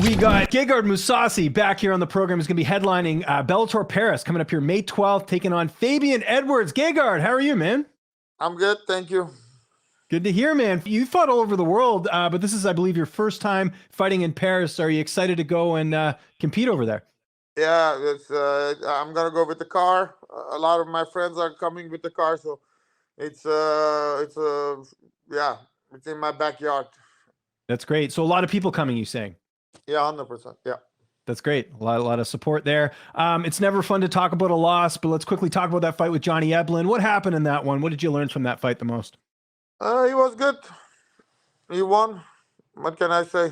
We got Gegard Mousasi back here on the program. He's going to be headlining Bellator Paris coming up here May 12th, taking on Fabian Edwards. Gegard, how are you, man? I'm good, thank you. Good to hear, man. You fought all over the world, but this is, I believe, your first time fighting in Paris. Are you excited to go and compete over there? Yeah, I'm gonna go with the car. A lot of my friends are coming with the car, so it's yeah, it's in my backyard. That's great. So a lot of people coming, you saying? Yeah, 100%. Yeah. That's great. A lot of support there. It's never fun to talk about a loss, but let's quickly talk about that fight with Johnny Elben. What happened in that one? What did you learn from that fight the most? He was good. He won. What can I say?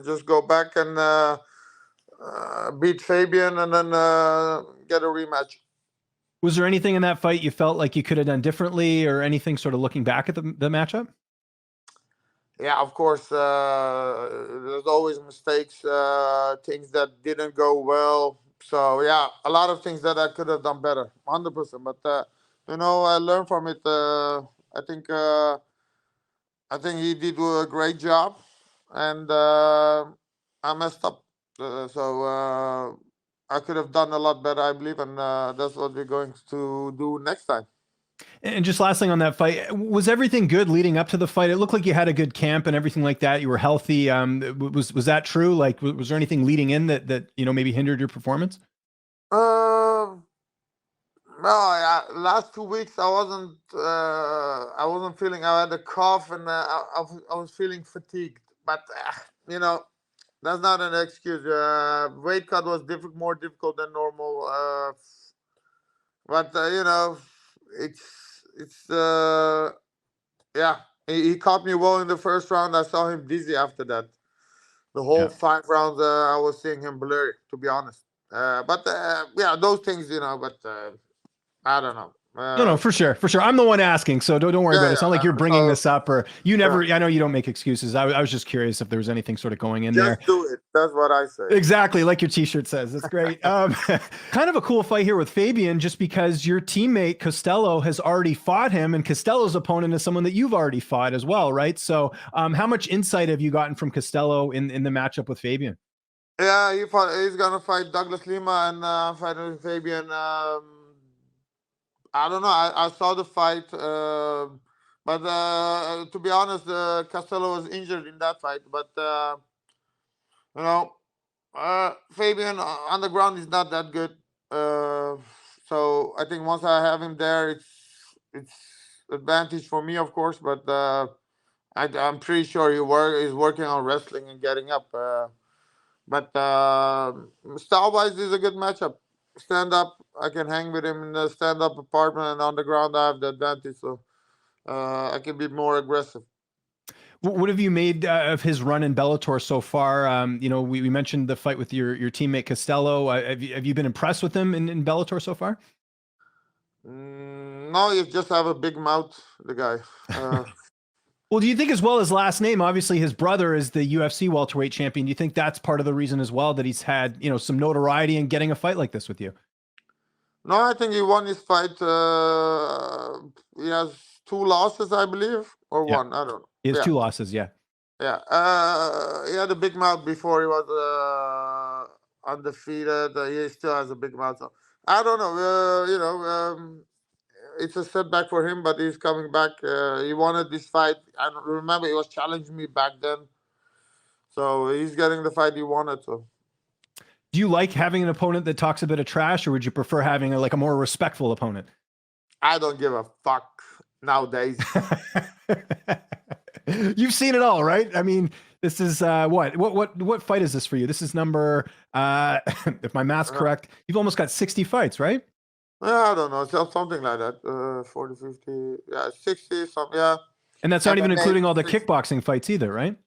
Just go back and beat Fabian, and then get a rematch. Was there anything in that fight you felt like you could have done differently, or anything sort of looking back at the matchup? Yeah, of course. There's always mistakes, things that didn't go well. So yeah, a lot of things that I could have done better, 100%. But I learned from it. I think he did a great job, and I messed up. I could have done a lot better, I believe, and that's what we're going to do next time. And just last thing on that fight, was everything good leading up to the fight? It looked like you had a good camp and everything like that. You were healthy. Was that true? Like, was there anything leading in that maybe hindered your performance? Well, last 2 weeks I wasn't feeling. I had a cough, and I was feeling fatigued. But that's not an excuse. Weight cut was more difficult than normal. But yeah. He caught me well in the first round. I saw him dizzy after that. The whole 5 rounds, I was seeing him blurry, to be honest. But those things, but I don't know. No, for sure. I'm the one asking, so don't worry about it. It's not like you're bringing this up, or you never. I know you don't make excuses. I was just curious if there was anything sort of going in there. Just do it. That's what I say. Exactly, like your T-shirt says. That's great. Kind of a cool fight here with Fabian, just because your teammate Costello has already fought him, and Costello's opponent is someone that you've already fought as well, right? So, how much insight have you gotten from Costello in the matchup with Fabian? Yeah, he's gonna fight Douglas Lima, and fighting Fabian. I don't know. I saw the fight, but to be honest, Costello was injured in that fight. But Fabian on the ground is not that good. So I think once I have him there, it's advantage for me, of course. But I'm pretty sure he's working on wrestling and getting up. But style-wise, is a good matchup. Stand up, I can hang with him in the stand-up apartment, and on the ground I have the advantage, so I can be more aggressive. What have you made of his run in Bellator so far? We mentioned the fight with your teammate Costello. Have you been impressed with him in Bellator so far? No, you just have a big mouth, the guy. Well, do you think, as well as last name, obviously his brother is the UFC welterweight champion. Do you think that's part of the reason as well that he's had, some notoriety in getting a fight like this with you? No, I think he won his fight. He has 2 losses, I believe, or one. I don't know. He has 2 losses, yeah. Yeah. He had a big mouth before he was undefeated. He still has a big mouth. So I don't know. It's a setback for him, but he's coming back. He wanted this fight. I don't remember, he was challenging me back then. So he's getting the fight he wanted. So, do you like having an opponent that talks a bit of trash, or would you prefer having a more respectful opponent? I don't give a fuck nowadays. You've seen it all, right? I mean, this is what fight is this for you? This is number, if my math's correct, you've almost got 60 fights, right? I don't know, something like that. 40, 50, 60, something, yeah. And that's not even including all the kickboxing fights either, right?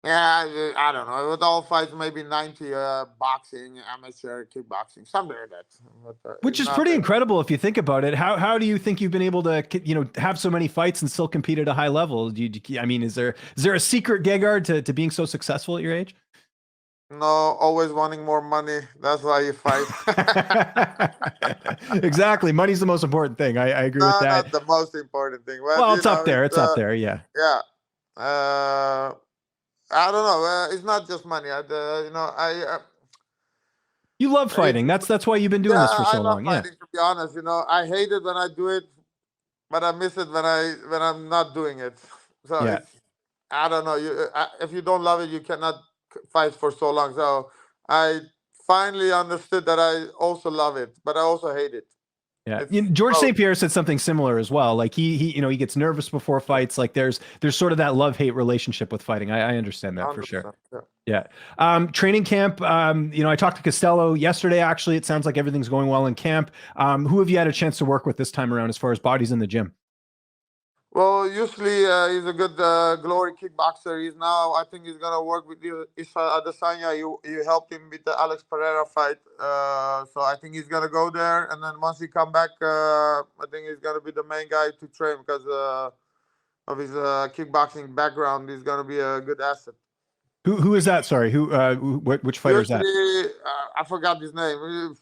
Yeah, I don't know. With all fights, maybe 90 boxing, amateur kickboxing, something like that. Which is pretty incredible if you think about it. How do you think you've been able to have so many fights and still compete at a high level? Is there a secret, Gegard, to being so successful at your age? No, always wanting more money. That's why you fight. Exactly. Money's the most important thing. I agree with that. Not the most important thing. Well, it's up there. It's up there. Yeah. Yeah. I don't know. It's not just money. You love It's, fighting. That's why you've been doing yeah, this for I so love long. Yeah. fighting. To be honest, I hate it when I do it, but I miss it when I'm not doing it. So Yeah. I don't know. If you don't love it, you cannot fight for so long. So I finally understood that I also love it, but I also hate it. Yeah, It's George both. St. Pierre said something similar as well. Like he gets nervous before fights. Like there's sort of that love hate relationship with fighting. I understand that for sure. 100%. Yeah. Yeah. Training camp. I talked to Costello yesterday. Actually, it sounds like everything's going well in camp. Who have you had a chance to work with this time around as far as bodies in the gym? Well, usually he's a good glory kickboxer. I think he's gonna work with Adesanya. You helped him with the Alex Pereira fight, so I think he's gonna go there. And then once he come back, I think he's gonna be the main guy to train because of his kickboxing background. He's gonna be a good asset. Who is that? Sorry, which fighter is that? Usually, I forgot his name.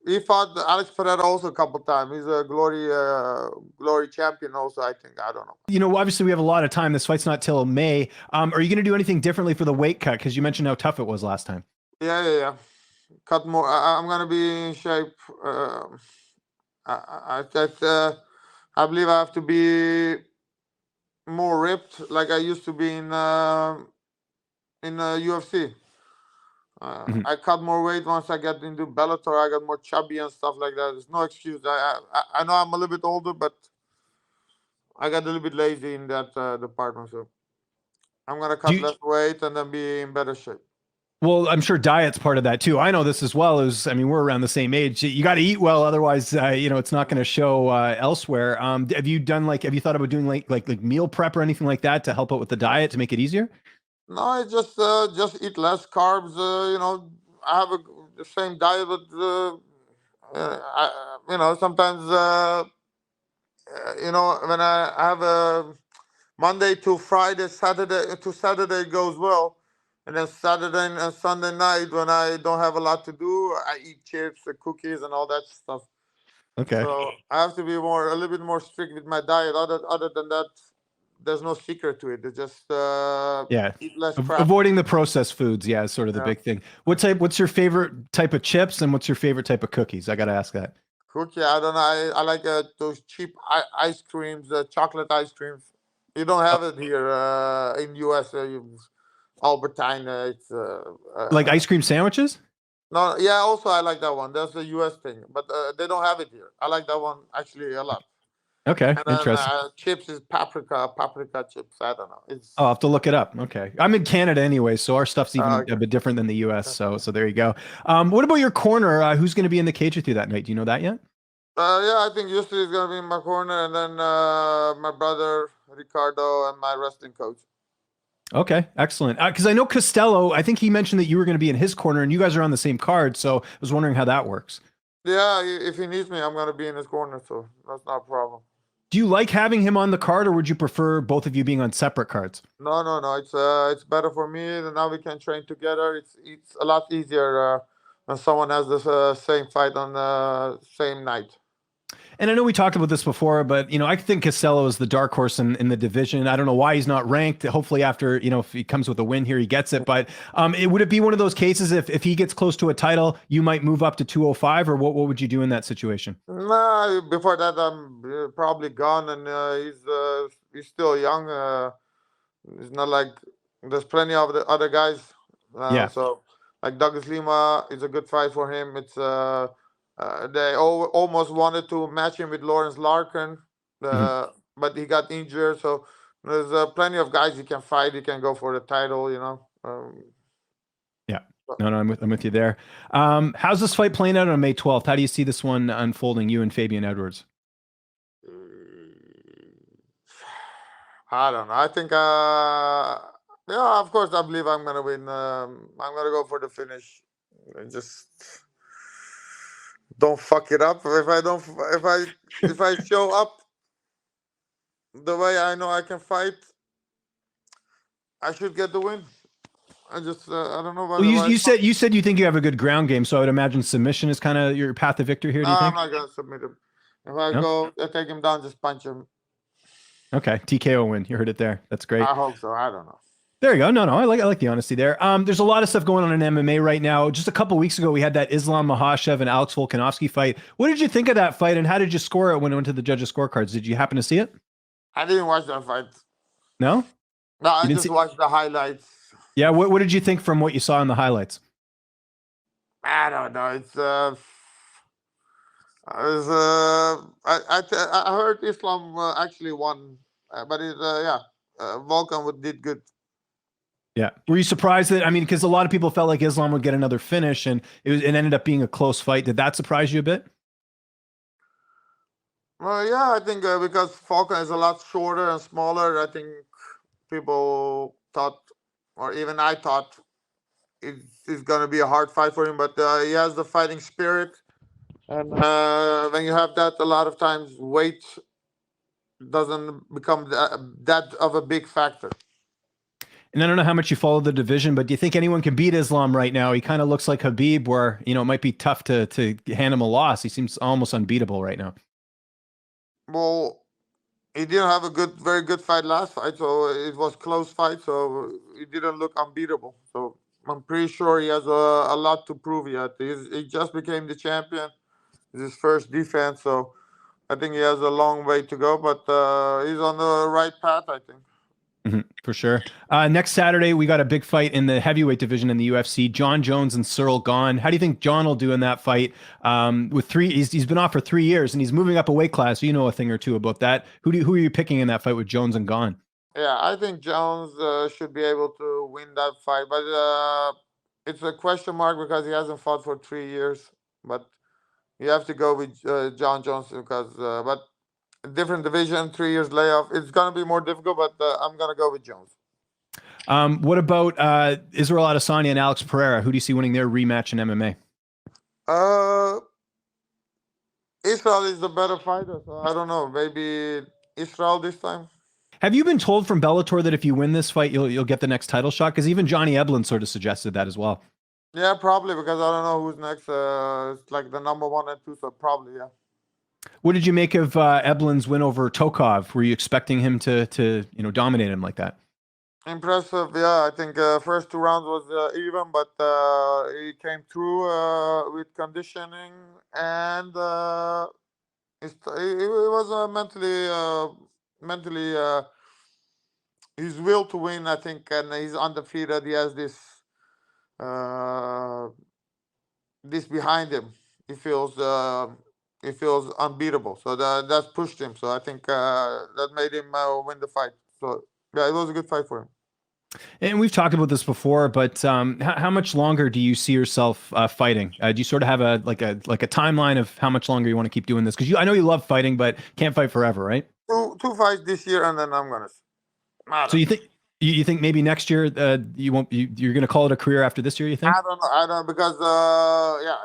He fought Alex Pereira also a couple times. He's a glory champion also. I think I don't know. Obviously we have a lot of time. This fight's not till May. Are you going to do anything differently for the weight cut? Because you mentioned how tough it was last time. Yeah. Cut more. I'm gonna be in shape. I believe I have to be more ripped, like I used to be in UFC. Mhm. I cut more weight once I get into Bellator. I got more chubby and stuff like that. There's no excuse. I know I'm a little bit older, but I got a little bit lazy in that department. So I'm gonna cut less weight and then be in better shape. Well, I'm sure diet's part of that too. I know this as well. We're around the same age. You got to eat well, otherwise, it's not going to show elsewhere. Have you thought about doing like meal prep or anything like that to help out with the diet to make it easier? No, I just eat less carbs. I have the same diet, but sometimes when I have a Monday to Friday, Saturday goes well, and then Saturday and Sunday night when I don't have a lot to do, I eat chips and cookies and all that stuff. Okay. So I have to be a little bit more strict with my diet. Other than that, there's no secret to it. It's just Yeah. eat less crap. Avoiding the processed foods, yeah, is sort of the Yeah. big thing. What's your favorite type of chips and what's your favorite type of cookies? I got to ask that. Cookie, I don't know. I like those cheap ice creams, chocolate ice creams. You don't Uh, have it here in US. Albertine. It's like ice cream sandwiches? no, yeah. Also, I like that one. That's a US thing, but they don't have it here. I like that one actually a lot. Okay, And then interesting. chips is paprika chips. I don't know. I'll have to look it up. Okay. I'm in Canada anyway, so our stuff's even Okay. a bit different than the US. So there you go. What about your corner? Who's going to be in the cage with you that night? Do you know that yet? Yeah, I think Yusri is gonna be in my corner, and then my brother Ricardo and my wrestling coach. Okay, excellent. Because I know Costello, I think he mentioned that you were going to be in his corner and you guys are on the same card. So I was wondering how that works. Yeah, if he needs me, I'm gonna be in his corner, so that's not a problem. Do you like having him on the card or would you prefer both of you being on separate cards? No. It's better for me. And now we can train together. It's a lot easier when someone has the same fight on the same night. And I know we talked about this before, but I think Costello is the dark horse in the division. I don't know why he's not ranked. Hopefully, after if he comes with a win here, he gets it. But would it be one of those cases if he gets close to a title, you might move up to 205, or what would you do in that situation? Nah, before that, I'm probably gone, and he's still young. It's not like there's plenty of the other guys. Yeah. So like Douglas Lima is a good fight for him. It's they almost wanted to match him with Lawrence Larkin, but he got injured. So there's plenty of guys he can fight. He can go for the title. Yeah. No, I'm with you there. How's this fight playing out on May 12th? How do you see this one unfolding, you and Fabian Edwards? I don't know. I think, yeah, of course, I believe I'm gonna win. I'm gonna go for the finish. Just don't fuck it up. If I show up the way I know I can fight, I should get the win. I don't know Well, you said you think you have a good ground game, so I would imagine submission is kind of your path to victory here. Do you I'm think? not gonna submit him. If I go, I take him down, just punch him. Okay, TKO win. You heard it there. That's great. I hope so. I don't know. There you go. No, I like the honesty there. There's a lot of stuff going on in MMA right now. Just a couple weeks ago, we had that Islam Makhachev and Alex Volkanovski fight. What did you think of that fight, and how did you score it when it went to the judges' scorecards? Did you happen to see it? I didn't watch that fight. No, No, I you didn't just see. watched the highlights. Yeah. What did you think from what you saw in the highlights? I don't know. I heard Islam actually won, but Volkan did good. Yeah. Were you surprised that? I mean, because a lot of people felt like Islam would get another finish, and it ended up being a close fight. Did that surprise you a bit? Well, yeah, I think because Volkan is a lot shorter and smaller, I think people thought, or even I thought, it's going to be a hard fight for him. But he has the fighting spirit, and when you have that, a lot of times weight doesn't become that of a big factor. And I don't know how much you follow the division, but do you think anyone can beat Islam right now? He kind of looks like Khabib, where it might be tough to hand him a loss. He seems almost unbeatable right now. Well, he didn't have a very good fight last fight, so it was close fight, so he didn't look unbeatable. So I'm pretty sure he has a lot to prove yet. He just became the champion. It's his first defense, so I think he has a long way to go, but he's on the right path, I think. For sure. Next Saturday, we got a big fight in the heavyweight division in the UFC. Jon Jones and Ciryl Gane. How do you think Jon will do in that fight? He's been off for 3 years and he's moving up a weight class. So you know a thing or two about that. Who are you picking in that fight with Jones and Gane? Yeah, I think Jones should be able to win that fight, but it's a question mark because he hasn't fought for 3 years. But you have to go with Jon Jones because, but different division, 3 years layoff. It's gonna be more difficult, but I'm gonna go with Jones. What about Israel Adesanya and Alex Pereira? Who do you see winning their rematch in MMA? Israel is the better fighter, so I don't know. Maybe Israel this time. Have you been told from Bellator that if you win this fight, you'll get the next title shot? Because even Johnny Elben sort of suggested that as well. Yeah, probably because I don't know who's next. It's like the number 1 and 2, so probably yeah. What did you make of Eblen's win over Tokov? Were you expecting him to dominate him like that? Impressive, yeah. I think first 2 rounds was even, but he came through with conditioning and it was mentally his will to win. I think, and he's undefeated. He has this behind him. He feels unbeatable. So that's pushed him. So I think that made him win the fight. So yeah, it was a good fight for him. And we've talked about this before, but how much longer do you see yourself fighting? Do you sort of have a timeline of how much longer you want to keep doing this? Because I know you love fighting, but can't fight forever, right? Two fights this year, and then I'm gonna. So you think maybe next year you won't? You're gonna call it a career after this year? You think? I don't know. I don't because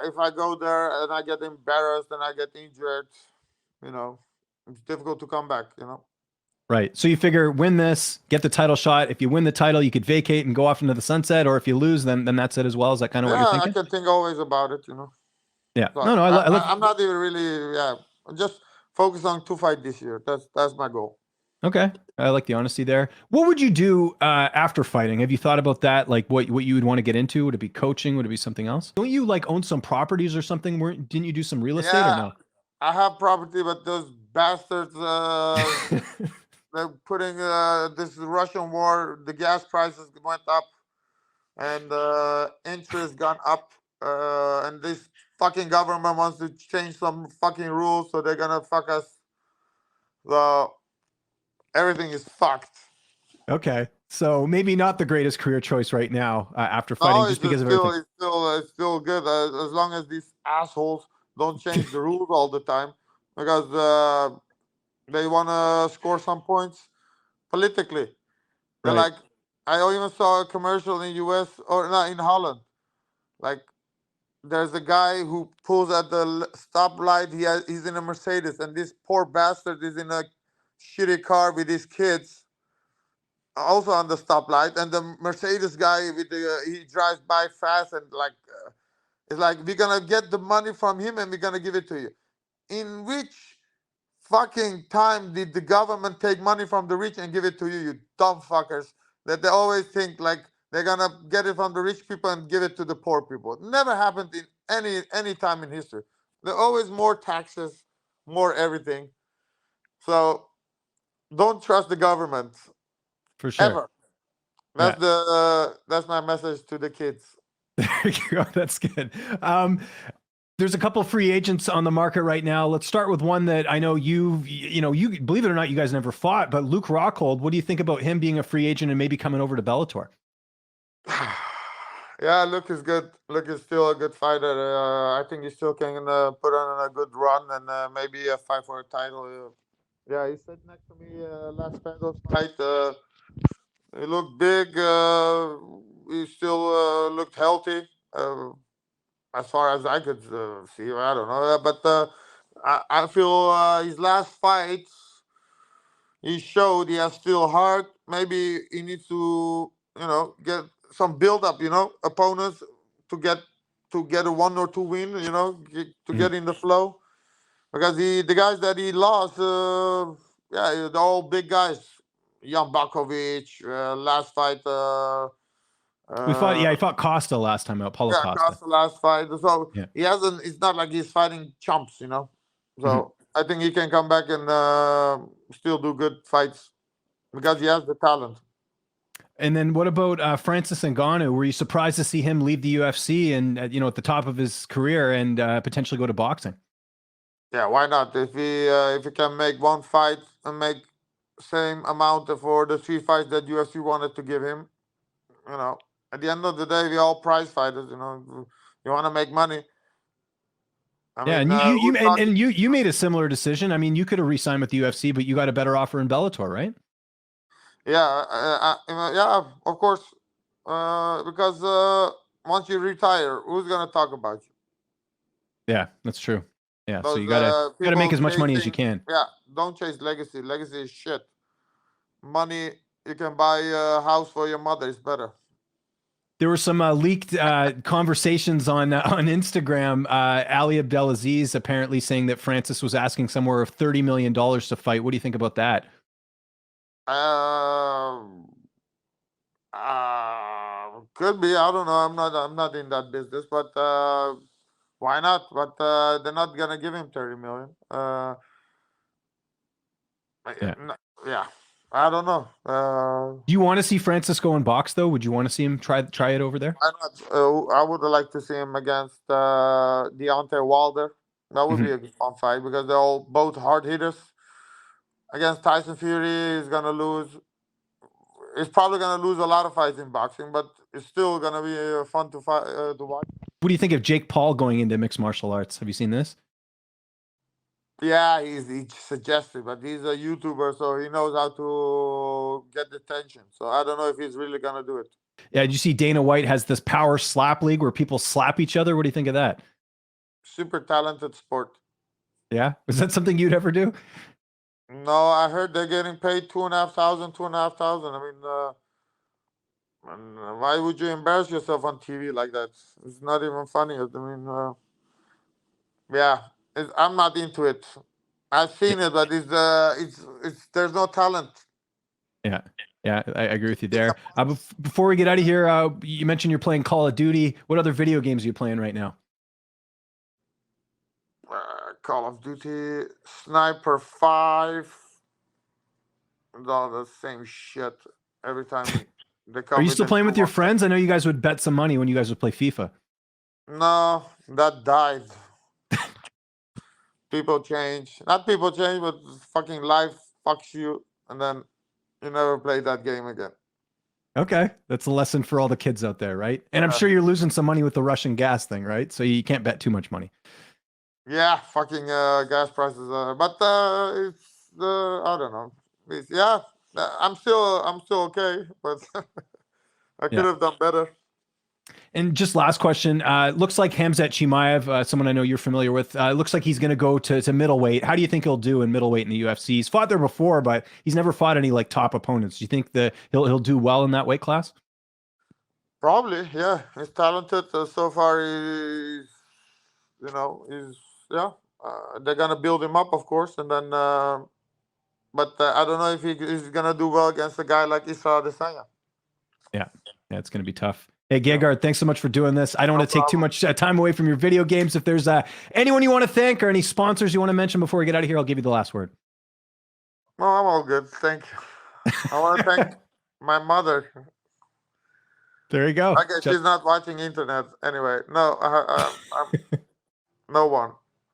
if I go there and I get embarrassed and I get injured, it's difficult to come back. Right. So you figure win this, get the title shot. If you win the title, you could vacate and go off into the sunset. Or if you lose, then that's it as well. Is that kind of what you're thinking? I can think always about it. Yeah. So No. I'm not even really. Yeah. Just focus on 2 fights this year. That's my goal. Okay. I like the honesty there. What would you do after fighting? Have you thought about that? Like what you would want to get into? Would it be coaching? Would it be something else? Don't you own some properties or something? Didn't you do some real estate or no? I have property, but those bastards. They're putting this Russian war. The gas prices went up, and interest gone up. And this fucking government wants to change some fucking rules, so they're gonna fuck us. Everything is fucked. Okay, so maybe not the greatest career choice right now after fighting, just because of everything. It's still good as long as these assholes don't change the rules all the time, because they want to score some points politically. They're Right. like, I even saw a commercial in US or not in Holland. Like, there's a guy who pulls at the stoplight. He's in a Mercedes, and this poor bastard is in a shitty car with his kids, also on the stoplight. And the Mercedes guy he drives by fast and it's like we're gonna get the money from him and we're gonna give it to you. In which fucking time did the government take money from the rich and give it to you, you dumb fuckers? that they always think like they're gonna get it from the rich people and give it to the poor people. It never happened in any time in history. There are always more taxes, more everything. So don't trust the government For sure. ever. Yeah. That's my message to the kids. There you go. That's good. There's a couple free agents on the market right now. Let's start with one that I know you believe it or not, you guys never fought, but Luke Rockhold. What do you think about him being a free agent and maybe coming over to Bellator? Yeah, Luke is good. Luke is still a good fighter. I think he still can put on a good run and maybe a fight for a title. Yeah, he sat next to me last Pando's fight. He looked big. He still looked healthy. As far as I could see, I don't know. But I feel his last fight, he showed he has still heart. Maybe he needs to, get some build up, opponents to get a 1 or 2 win, to Mhm. get in the flow. Because the guys that he lost, yeah, they're all big guys. Jan Bakovic, last fight. He Uh, fought Costa last time out, Paulo yeah, Costa. across the last fight. So Yeah. he hasn't. It's not like he's fighting chumps. Mhm. So I think he can come back and still do good fights because he has the talent. And then what about Francis Ngannou? Were you surprised to see him leave the UFC and at the top of his career and potentially go to boxing? Yeah, why not? If he can make one fight and make same amount for the 3 fights that UFC wanted to give him, at the end of the day, we all prize fighters. You want to make money. I Yeah, mean, and who's not? you made a similar decision. I mean, you could have re-signed with the UFC, but you got a better offer in Bellator, right? Yeah, yeah, of course. Because once you retire, who's gonna talk about you? Yeah, that's true. Yeah, so Those you gotta make people as much money as you chasing. can. Yeah, don't chase legacy. Legacy is shit. Money, you can buy a house for your mother. It's better. There were some leaked conversations on Instagram. Ali Abdelaziz apparently saying that Francis was asking somewhere of $30 million to fight. What do you think about that? Um, could be. I don't know. I'm not in that business, but why not? But they're not gonna give him 30 million. Yeah. Yeah. I don't know. Do you want to see Francis go and box though? Would you want to see him try it over there? Why not? I would like to see him against Deontay Wilder. That would Mhm. be a good fun fight because they're all both hard hitters. Against Tyson Fury, he's gonna lose. He's probably gonna lose a lot of fights in boxing, but it's still gonna be fun to fight to watch. What do you think of Jake Paul going into mixed martial arts? Have you seen this? Yeah, he suggested, but he's a YouTuber, so he knows how to get the attention. So I don't know if he's really gonna do it. Yeah, did you see Dana White has this power slap league where people slap each other? What do you think of that? Super talented sport. Yeah, is that something you'd ever do? No, I heard they're getting paid 2,500, 2,500. I mean, and why would you embarrass yourself on TV like that? It's not even funny. I mean, yeah, I'm not into it. I've Yeah, seen it, but it's there's no talent. yeah, yeah. I agree with you there. Before we get out of here, you mentioned you're playing Call of Duty. What other video games are you playing right now? Call of Duty, Sniper 5, all the same shit every time they Are come you with still a playing new with your one. friends? I know you guys would bet some money when you guys would play FIFA. No, that died. People change. Not people change, but fucking life fucks you, and then you never play that game again. Okay, that's a lesson for all the kids out there, right? And I'm Yeah, sure you're losing some money with the Russian gas thing, right? So you can't bet too much money. yeah, fucking gas prices. But it's I don't know. Yeah, I'm still okay, but I could Yeah. have done better. And just last question. Looks like Khamzat Chimaev, someone I know you're familiar with, looks like he's going to go to middleweight. How do you think he'll do in middleweight in the UFC? He's fought there before, but he's never fought any like top opponents. Do you think that he'll do well in that weight class? Probably, yeah. He's talented. So far, he's yeah. They're gonna build him up, of course, and then. But I don't know if he's gonna do well against a guy like Israel Adesanya. Yeah, it's going to be tough. Hey, Gegard, thanks so much for doing this. I don't want to take too much time away from your video games. If there's anyone you want to thank or any sponsors you want to mention before we get out of here, I'll give you the last word. No, I'm all good. Thank you. I want to thank my mother. There you go. I guess she's not watching internet anyway. No, no one.